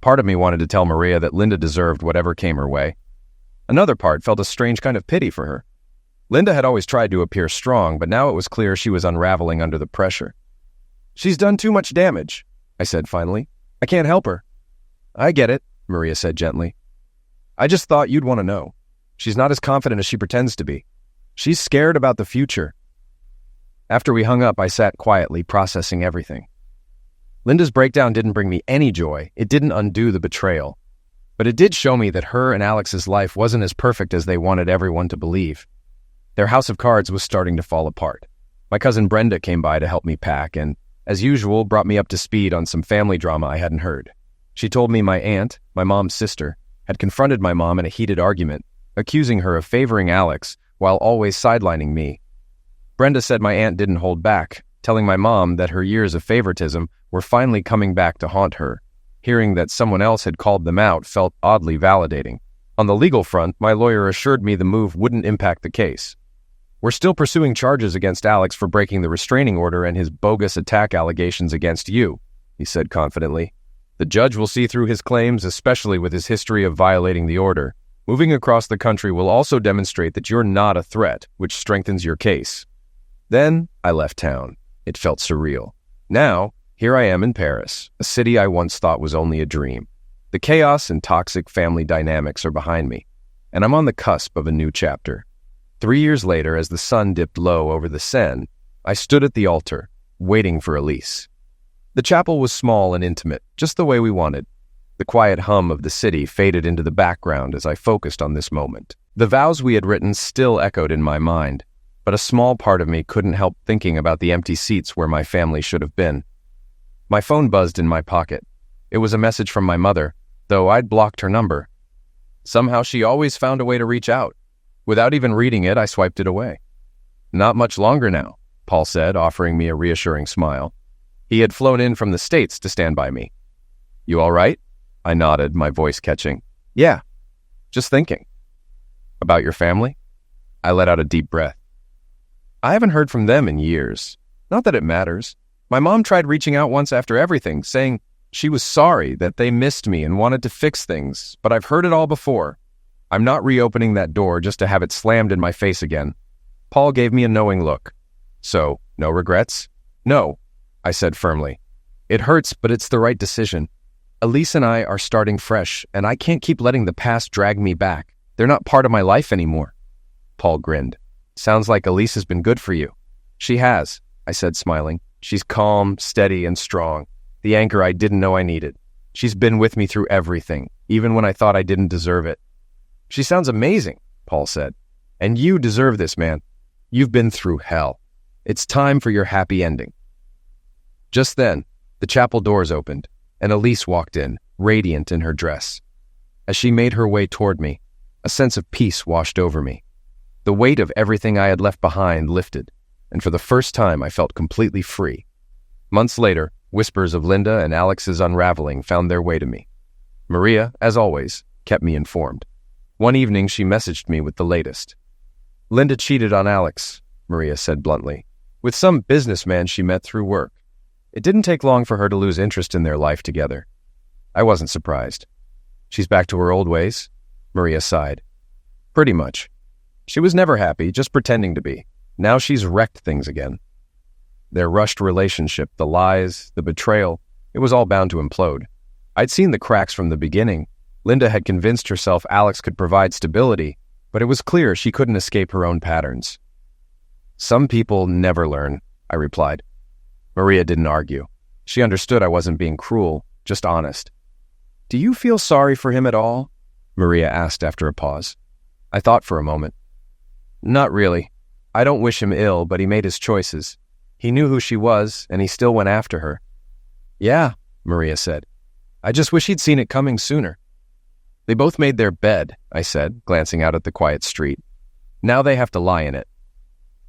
Part of me wanted to tell Maria that Linda deserved whatever came her way. Another part felt a strange kind of pity for her. Linda had always tried to appear strong, but now it was clear she was unraveling under the pressure. "She's done too much damage," I said finally. "I can't help her." "I get it," Maria said gently. "I just thought you'd want to know. She's not as confident as she pretends to be. She's scared about the future." After we hung up, I sat quietly, processing everything. Linda's breakdown didn't bring me any joy. It didn't undo the betrayal. But it did show me that her and Alex's life wasn't as perfect as they wanted everyone to believe. Their house of cards was starting to fall apart. My cousin Brenda came by to help me pack and, as usual, brought me up to speed on some family drama I hadn't heard. She told me my aunt, my mom's sister, had confronted my mom in a heated argument, accusing her of favoring Alex while always sidelining me. Brenda said my aunt didn't hold back, telling my mom that her years of favoritism were finally coming back to haunt her. Hearing that someone else had called them out felt oddly validating. On the legal front, my lawyer assured me the move wouldn't impact the case. "We're still pursuing charges against Alex for breaking the restraining order and his bogus attack allegations against you," he said confidently. "The judge will see through his claims, especially with his history of violating the order. Moving across the country will also demonstrate that you're not a threat, which strengthens your case." Then I left town. It felt surreal. Now, here I am in Paris, a city I once thought was only a dream. The chaos and toxic family dynamics are behind me, and I'm on the cusp of a new chapter. 3 years later, as the sun dipped low over the Seine, I stood at the altar, waiting for Elise. The chapel was small and intimate, just the way we wanted. The quiet hum of the city faded into the background as I focused on this moment. The vows we had written still echoed in my mind, but a small part of me couldn't help thinking about the empty seats where my family should have been. My phone buzzed in my pocket. It was a message from my mother, though I'd blocked her number. Somehow she always found a way to reach out. Without even reading it, I swiped it away. "Not much longer now," Paul said, offering me a reassuring smile. He had flown in from the States to stand by me. "You all right?" I nodded, my voice catching. "Yeah, just thinking." "About your family?" I let out a deep breath. "I haven't heard from them in years. Not that it matters. My mom tried reaching out once after everything, saying she was sorry that they missed me and wanted to fix things, but I've heard it all before. I'm not reopening that door just to have it slammed in my face again." Paul gave me a knowing look. "So, no regrets?" "No," I said firmly. "It hurts, but it's the right decision. Elise and I are starting fresh, and I can't keep letting the past drag me back. They're not part of my life anymore." Paul grinned. "Sounds like Elise has been good for you." "She has," I said, smiling. "She's calm, steady, and strong. The anchor I didn't know I needed. She's been with me through everything, even when I thought I didn't deserve it." "She sounds amazing," Paul said. "And you deserve this, man. You've been through hell. It's time for your happy ending." Just then, the chapel doors opened, and Elise walked in, radiant in her dress. As she made her way toward me, a sense of peace washed over me. The weight of everything I had left behind lifted, and for the first time I felt completely free. Months later, whispers of Linda and Alex's unraveling found their way to me. Maria, as always, kept me informed. One evening she messaged me with the latest. "Linda cheated on Alex," Maria said bluntly, "with some businessman she met through work. It didn't take long for her to lose interest in their life together." I wasn't surprised. "She's back to her old ways?" Maria sighed. "Pretty much. She was never happy, just pretending to be. Now she's wrecked things again." Their rushed relationship, the lies, the betrayal, it was all bound to implode. I'd seen the cracks from the beginning. Linda had convinced herself Alex could provide stability, but it was clear she couldn't escape her own patterns. "Some people never learn," I replied. Maria didn't argue. She understood I wasn't being cruel, just honest. "Do you feel sorry for him at all?" Maria asked after a pause. I thought for a moment. Not really. I don't wish him ill, but he made his choices. He knew who she was, and he still went after her. Yeah, Maria said. I just wish he'd seen it coming sooner. They both made their bed, I said, glancing out at the quiet street. Now they have to lie in it.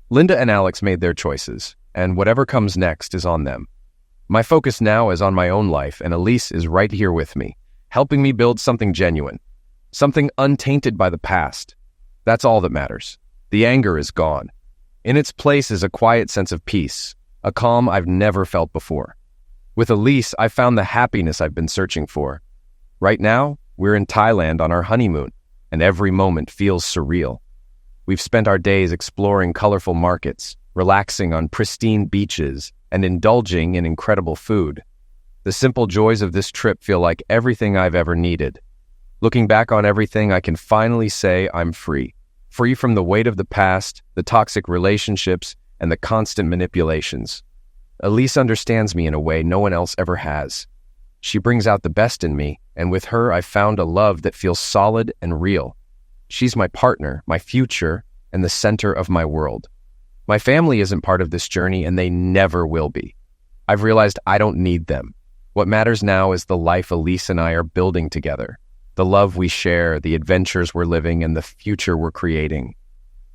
Linda and Alex made their choices, and whatever comes next is on them. My focus now is on my own life, and Elise is right here with me, helping me build something genuine, something untainted by the past. That's all that matters. The anger is gone. In its place is a quiet sense of peace, a calm I've never felt before. With Elise, I found the happiness I've been searching for. Right now, we're in Thailand on our honeymoon, and every moment feels surreal. We've spent our days exploring colorful markets, relaxing on pristine beaches, and indulging in incredible food. The simple joys of this trip feel like everything I've ever needed. Looking back on everything, I can finally say I'm free. Free from the weight of the past, the toxic relationships, and the constant manipulations. Elise understands me in a way no one else ever has. She brings out the best in me, and with her I've found a love that feels solid and real. She's my partner, my future, and the center of my world. My family isn't part of this journey, and they never will be. I've realized I don't need them. What matters now is the life Elise and I are building together. The love we share, the adventures we're living, and the future we're creating.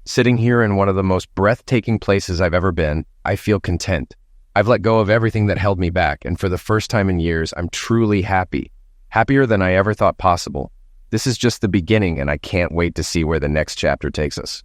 Sitting here in one of the most breathtaking places I've ever been, I feel content. I've let go of everything that held me back, and for the first time in years, I'm truly happy. Happier than I ever thought possible. This is just the beginning, and I can't wait to see where the next chapter takes us.